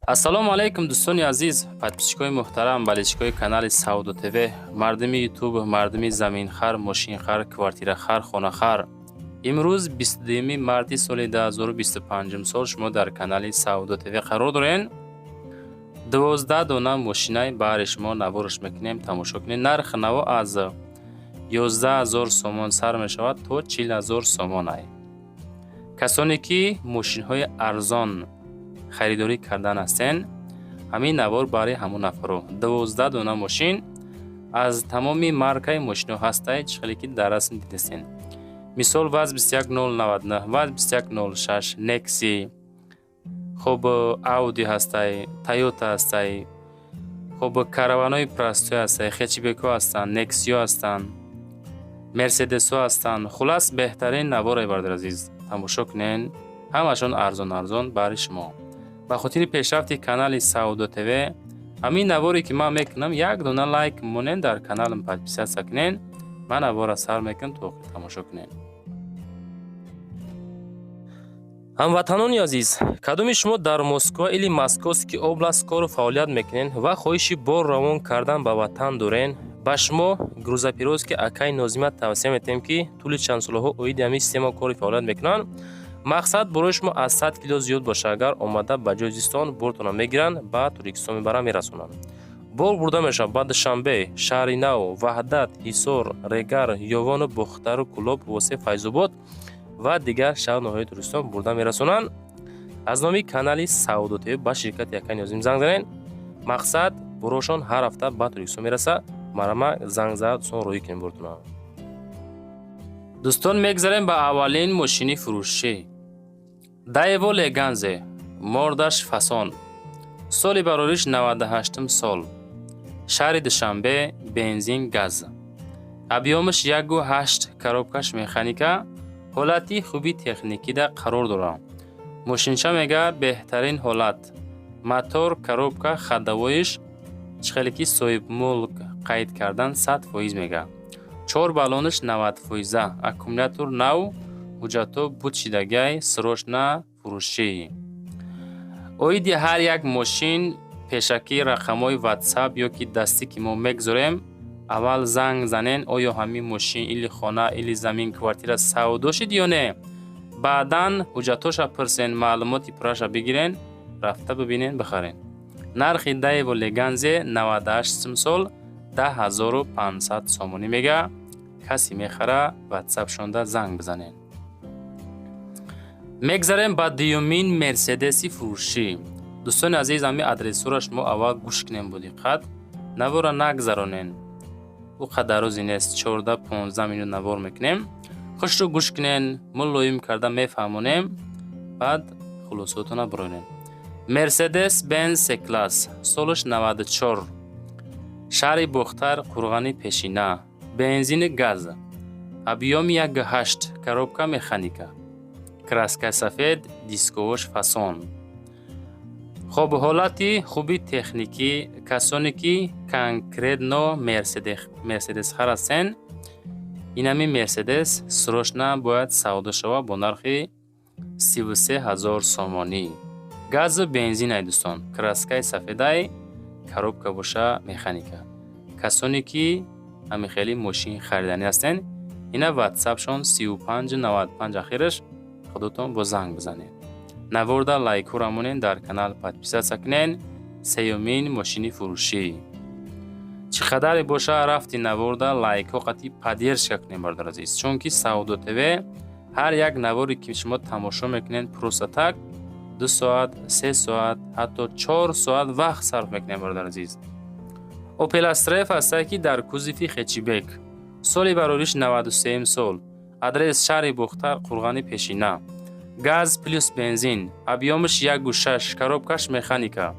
ассалому алайкум дӯстони азиз, подписчикои муҳтарам, болельщикои канали Саудо ТВ, мардуми ютуб, мардуми заминхар, мошинхар, квартирахар, хонахар. имрӯз 22 марти соли 2025 сол шумо дар канали Саудо ТВ қарор дорен. 12 дона мошинаи баҳри шумо навораш мекунем, тамошо кунем. Нарх наво аз 11000 сомон сар мешавад то 40000 сомон. касоне ки мошинҳои арзон خریداری کردن هستند، همین نوار برای همون نفرو 12 دونه ماشین از تمامی مارکای ماشین هسته چخلی که در رسم دیدستین. مثال واز 21099 واز 2106 نکسی، خب اودی هسته، تایوتا هسته، خب کاروانای پراستو هسته، خچیبکو هستن، نکسیو هستن، مرسدسو هستن. خلاص بهترین نوار بردار عزیز تماشا کنین، همشون ارزان برای شما. با خاطر پیشرفت کانال ساودو تв همین نواری که من میکنم یک دونه لایک مونین در کانالم подписаться کنین، من نوار سر میکنم تو تماشا کنین. هموطنان عزیز، کدوم شما در مسکو или Московский область کار و فعالیت میکنین و خواهش بار روان کردن به وطن دارین، با شما грузоперевозки акай نازیمت توصیه میتیم که طول چند سالها اوید همین سیستم کار و فعالیت میکنن. مقصد برای شما از 100 کیلو زیاد باشه، اگر آمده به جوزیستان برتون میگیرن بعد توریکستان میبرن میرسونن. بار برده میشه بعد شنبه، شهر نو، وحدت، حصار، رگار، یوان، بختر و کلوب، واسه فیض‌آباد و دیگر شهر نوهای توریستان برده میرسونن. از نامی کانال ساودو تv با شرکت یکای نازیم زنگ زنین. مقصد بروشان هر هفته به توریکستان میرسه. مرا زنگ زد سون روی کنیم برتون. دوستان میگذاریم به اولین ماشینی فروشی. دایو لگانزه، مردش فاسون، سالی براریش 98 سال، شهر دوشنبه، بنزین گاز، ابیامش 1.8 коробкаш механика، حالتی خوبی تکنیکی در قرار داره. ماشینش میگه بهترین حالت، موتور коробка خدوایش چخلکی صاحب ملک قید کردن 100% میگه. 4 балониш 90%، аккумулятор нав، ҳуҷҷатҳо буд шидагай, срочна фурӯшӣ. оиди ҳар як мошин пешакӣ рақамҳои WhatsApp ё ки дастӣ ки мо мегзорем, аввал занг занен оё ҳамин мошин или хона или замин квартира савдо шуд ё не. баъдан ҳуҷҷатҳоша пурсен, маълумоти пурраша бигирен, рафта бибинен, бихарен. нархи Daewoo Leganze 98 сол 10500 сомонӣ мега. каси мехара WhatsApp шонда занг бизанен. мегзарем ба дуюмин мерседеси фурӯшӣ. дӯстони азиз, ҳами адресҳоро шумо аввал гӯш кунем бо диққат. навора нагзаронен. у қадарози нест, 14-15 минут навор мекунем. хушро гӯш кунен, мулоим карда мефаҳмонем, баъд хулосотона биронем. Mercedes Benz C-Class, солиш 94, шаҳри Бухтар, Қурғани Пешина, бензини газ, объёми 1.8, коробка механика, краска сафед, дисковош фасон. хоб ҳолати хуби техникӣ, касоне ки конкретно Mercedes-хар ҳастен, ин ҳамин Mercedes срочна бояд савдо шава бо нархи 33000 сомонӣ. газу бензин ай дӯстон, краскаи сафедай, коробка боша механика. касоне ки ҳамихели мошин хариданӣ ҳастен, ина WhatsApp-шон 3595 ахираш худотон бо занг бизанед. наворда лайкҳо рамонен, дар канал подписаться кунен. сеюмин мошини фурӯшӣ. чӣ қадаре боша рафти наворда лайкҳо қатъи поддержка кунем бародар азиз, чунки Саудо ТВ ҳар як наворе ки шумо тамошо мекунен просто так 2 соат, 3 соат, ҳатто 4 соат вақт сарф мекунем бародар азиз. Opel Astra ҳастае ки дар кузофи хечибек, соли барориш 93 сол, адрес шаҳри Бухтар, Қурғани Пешина, газ плюс бензин, объёмиш 1.6, коробкаш механика,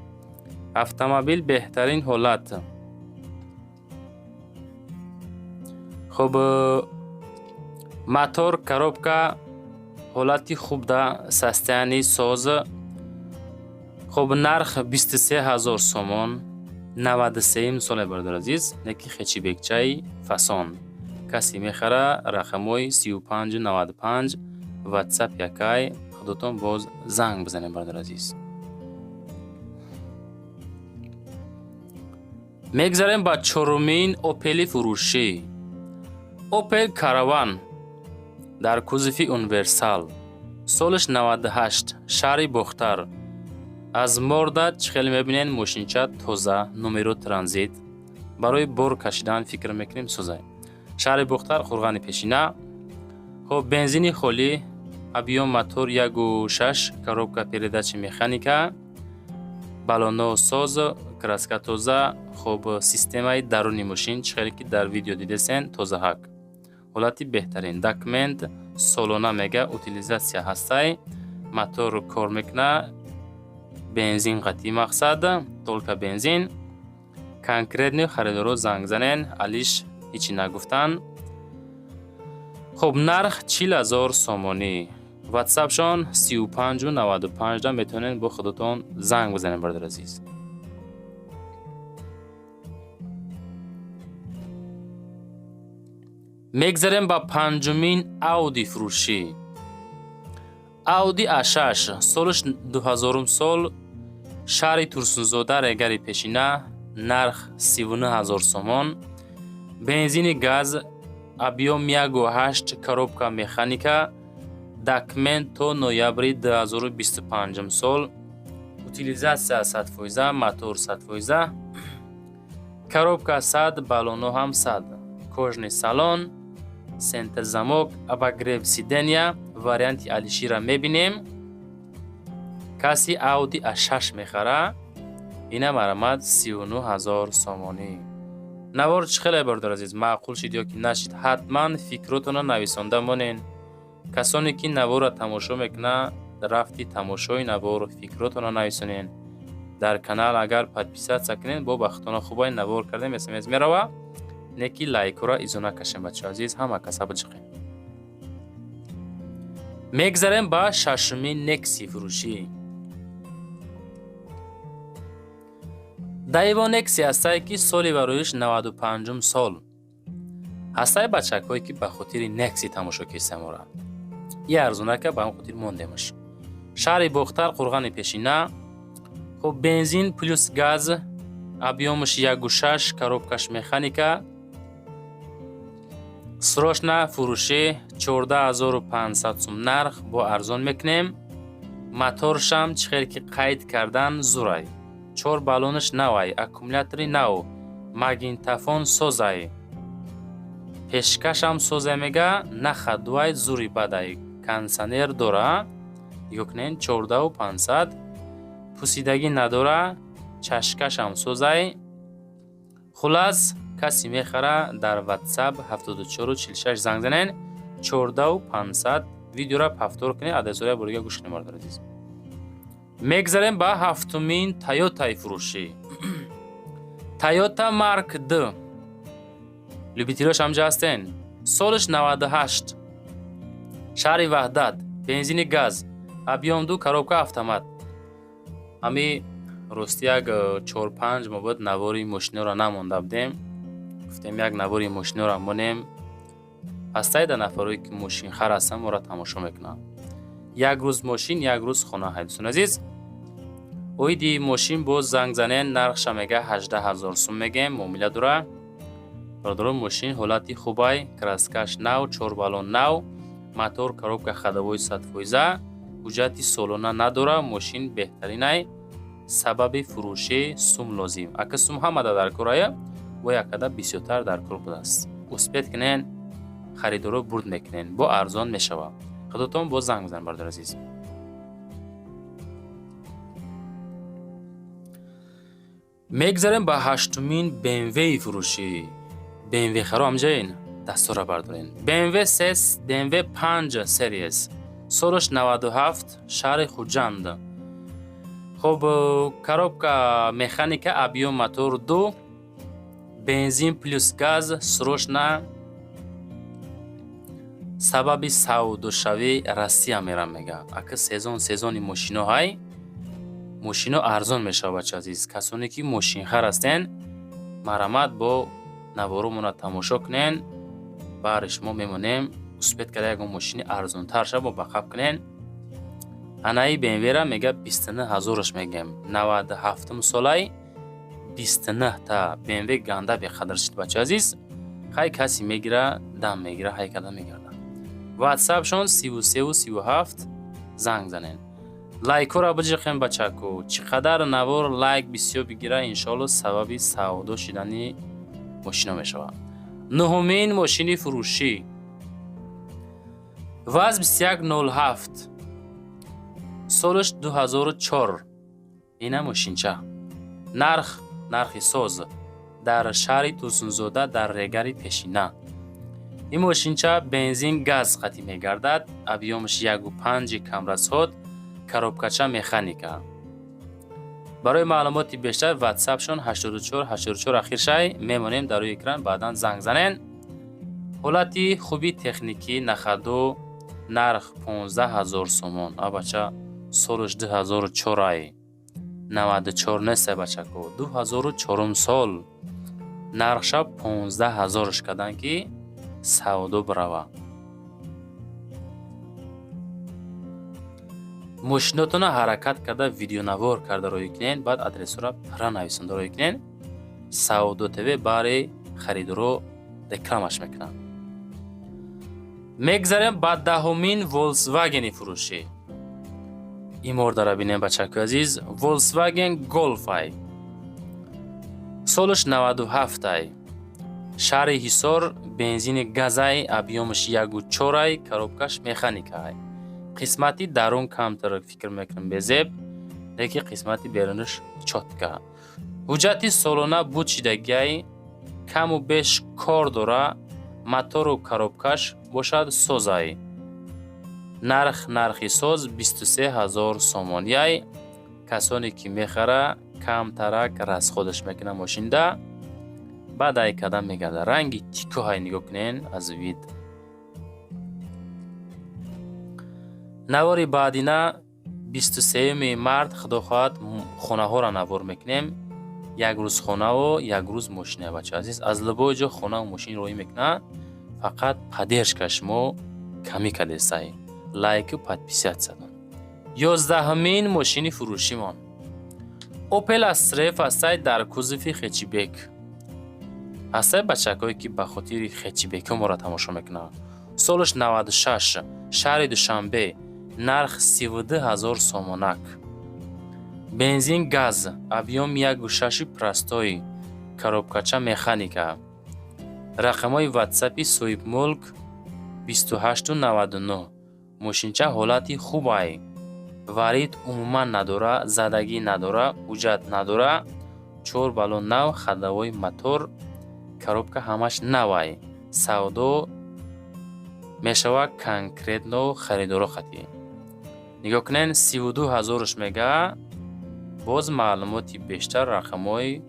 автомобил беҳтарин ҳолат. хоб мотор, коробка ҳолати хуб да состоянии соз. хоб нарх 23000 сомон, 97 сола бародар азиз, неки хечибекчаи фасон. каси мехара рақамҳои 3595 WhatsApp якай худотон боз занг бизанем бародар азиз. мегзарем ба чорумин опели фурӯшӣ. Opel Caravan дар кузуфи универсал, солиш 98, шаҳри Бухтар. аз морда чӣ хеле мебинен мошинча тоза, номеру транзит, барои бор кашидан фикр мекунем сӯзай. шаҳри Бухтар, Хурғани Пешина. хоб бензини холӣ, объём мотор 1.6, коробка передачи механика, балоно соз, краска тоза. хоб системаи даруни мошин чӣ хеле ки дар видео дидесен тозаҳак. ҳолати беҳтарин. Документ солона мега утилизатсия ҳастай. мотор кор мекуна. бензин қатъи мақсад, толка бензин. конкретни харидоро занг занен, алиш ҳичи нагуфтан. хоб нарх 40,000 сомонӣ. ватсапшон 3595 да метавонен бо худатон занг бизанен бародари азиз. мегзарем ба панҷумин ауди фурӯшӣ. ауди A6, солиш 2000 сол, шаҳри Турсунзода, Регари Пешина. нарх 39000 сомон. бензини газ, объём 1.8, коробка механика. документ то ноябри 2025 сол. утилизатсия 100%, мотор 100%, коробка 100, балоно ҳам 100. кожни салон, сентр замок, обогрев сидения. варианти алишира мебинем. каси ауди A6 мехара, ина марамад 39000 сомонӣ. навор чӣ хеле бародар азиз, маъқул шид ё ки нашид? ҳатман фикротона нависонда монен. касоне ки навора тамошо мекуна, рафти тамошои навор фикротона нависонен. дар канал агар подписатсия кунен, бо бахтона хубаи навор кардем смс мерава. неки лайкора изо накашем бачаҳо азиз, ҳама каса биҷиқем. мегзарем ба шашумин некси фурӯшӣ. дайво некси ҳастае ки соли бароиш 95 сол. ҳастае бачакҳое ки ба хотири некси тамошо кисаморанд. и арзонака ба ҳам хотир мондемаш. шаҳри Бухтар, Қурғани Пешина. хоб бензин плюс газ, объёмаш 1.6, коробкаш механика. срочна фурӯшӣ 14500 сум нарх, бо арзон мекунем. моторшам чӣ хеле ки қайд кардан зурай. 4 балонаш навай, аккумулятори нав, магнитофон созай. пешкашам соза мега, наха дуай зури бадай. кондисионер дора, ёкнен 14500. пусидагӣ надора, чашкашам созай. хулас каси мехара, дар ватсап 7446 занг занен. 14500. видеора повтор кунед, адресора борига гӯш кунед бародар азиз. мегзарем ба ҳафтумин Тойотаи фурӯшӣ. Toyota Mark D. любителош ҳамҷа ҳастен. солиш 98, шаҳри Ваҳдат, бензини газ, объём 2, коробка автомат. ҳами рости як 4-5 мо буд навори мошинёро намонда будем. гуфтем як навори мошинёро монем. ҳастаида нафарое ки мошинхар ҳастан моро тамошо мекунанд. як рӯз мошин, як рӯз хона. ҳайдусон азиз, оиди мошин боз занг занен, нархша мега 18000 сум мегем, муомила дора. бародаро мошин ҳолати хубай, краскаш нав, 4 балон нав, мотор, коробка ходовой 100%, ҳуҷҷати солона надора. мошин беҳтаринай, сабаби фурӯшӣ сум лозим. ака сум ҳамада дар корая, во якада бисёртар дар кор будааст. успед кунен, харидоро бурд мекунен, бо арзон мешава. худотон бо занг бизан бародар азиз. мегзарем ба ҳаштумин BMW фурӯшӣ. BMW харо ҳамҷаин, дастора бардорен. BMW 5 Series, солиш 97, шаҳри Хуҷанд. хоб коробка механика, объём мотор 2, бензин плюс газ, срочна. сабаби савдошавӣ Россия мерам мега. ака сезони мошино ҳай, мошино арзон мешава бача азиз. касоне ки мошинхар ҳастен, марамат бо наворумона тамошо кунен. баъри шумо мемонем, успед карда ягон мошини арзонтар ша бо бақаб кунен. анаи BMW ра мега 29000 мегем. 97 солай, 29 تا BMW گنده به قدر شد بچه عزیز. خیلی کسی میگیره دم میگیره هی کدام میگرده. واتساپ شون 33 و 37 زنگ زنین. لایک را بجخیم بچه کو. چقدر نوار لایک بسیار بگیره انشالله سببی سعودو شدنی ماشینا میشوه. نهمین ماشینی فروشی واز 2107 سالش 2004. اینه ماشینچه. نرخ ساز در شهر توسنزاده در ریگری پیشینه. این ماشینچه بنزین گاز قطعی میگردد. ابیامش 1.5 کمرسات کاروبکاچه مکانیکا. برای معلومات بیشتر واتساپ شون 84 اخیر شای میمونیم در روی اکران. بعدا زنگ زنین. حالتی خوبی تکنیکی نخدو نرخ 15000 سومون. بچه سالش 2004 94 نیست بچه کو 2004 سال نرخش 15000 کدن که سعودو بروه. ماشیناتون حرکت کرده ویدیو نوار کرده روی کنین. بعد ادرس را پرا نویسنده روی کنین. سعودو تیوی برای خریدارو رکلامش میکنن. میگذاریم بعد دهمین ولکسواگن فروشی. این مورد را بینیم بچه که عزیز. ولکسواگن گولف ای سالش 97 ای شهر حصار بنزین گاز ای ابیامش 1.4 ای کاروبکاش مکانیک ای. قسمتی درون کمتر فکر میکنم بزیب لیکن قسمتی بیرونش چوتکه. حجتی سالانه بود شدگی کم و بیش کار داره. موتور و کاروبکاش باشد سوزای. نرخی ساز 23000 سومانی. کسانی که میخره کم ترک رس خودش میکنه ماشین ده. بعد ای کدام میگرده رنگی تیکو های نگاه کنین از وید. نواری بعدینه 23 مرد خدا خواهد خونه ها را نوار میکنیم. یک روز خونه و یک روز ماشینه بچه عزیز. از لبای جا خونه و ماشین روی میکنه. فقط پدرش کشمو کمی کده سای لایک و پادپیسیت زدن. 11مین ماشینی فروشی من اوپل استریف هسته در کوزفی خچیبک. هسته بچه‌هایی که به خاطر خچیبک ما را تماشا میکنه. سالش 96 شهر دوشنبه نرخ 32000 سومونک. بنزین گاز ابیام 1.6 پرستوی کاروبکاچه مکانیکا. رقمای واتساپی سویب ملک 2899. ماشینچه حالتی خوب ای. ورید عموما نداره. زدگی نداره. حجت نداره. 4 بالون نو خدوای موتور کاروبکا همش نوای. سعودو میشوه کنکریت نو خریدارو خطی. نگاه کنین 32000 میگه. باز معلوماتی بیشتر رقمای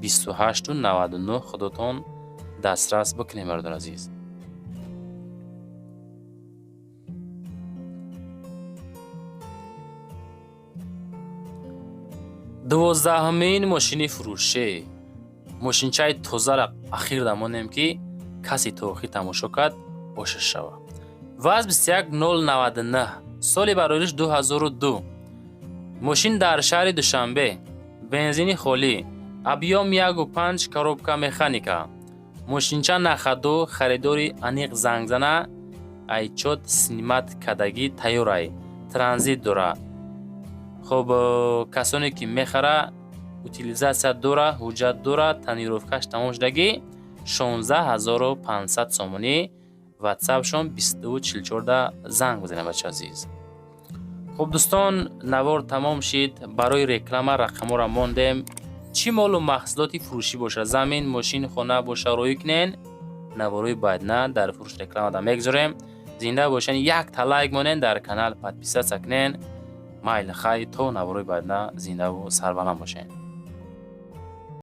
2899 خودتون دسترس بکنیم مردان عزیز. دوازدهمین ماشینی فروشی. ماشینچه تازه را اخیر دمانیم که کسی توخی تماشا کرد باشش شوه. واز 21099 سالی برایش 2002. ماشین در شهر دوشنبه بنزینی خالی ابیام 1.5 کاروبکا مکانیکا. ماشینچه نخدو خریداری انیق زنگ زنه ایچود سینمات کدگی تیورای ترانزیت دوره. خب کسانی که میخره اوتیلیزاسیا دوره حجت دوره تنیروفکش تمام شدگی 16500 سومونی. واتساپ شون 2244 زنگ بزنه بچه عزیز. خب دوستان نوار تمام شید. برای رکلام رقم را موندیم. چی مال و محصولاتی فروشی باشه زمین ماشین خونه باشه روی کنین نواروی باید نه در فروش رکلام آدم میگذاریم. زنده باشین. یک تا لایک مونین در کانال پادپیسه سکنین. مایل خواهی تو نواروی باید نه زنده و سربلند باشین.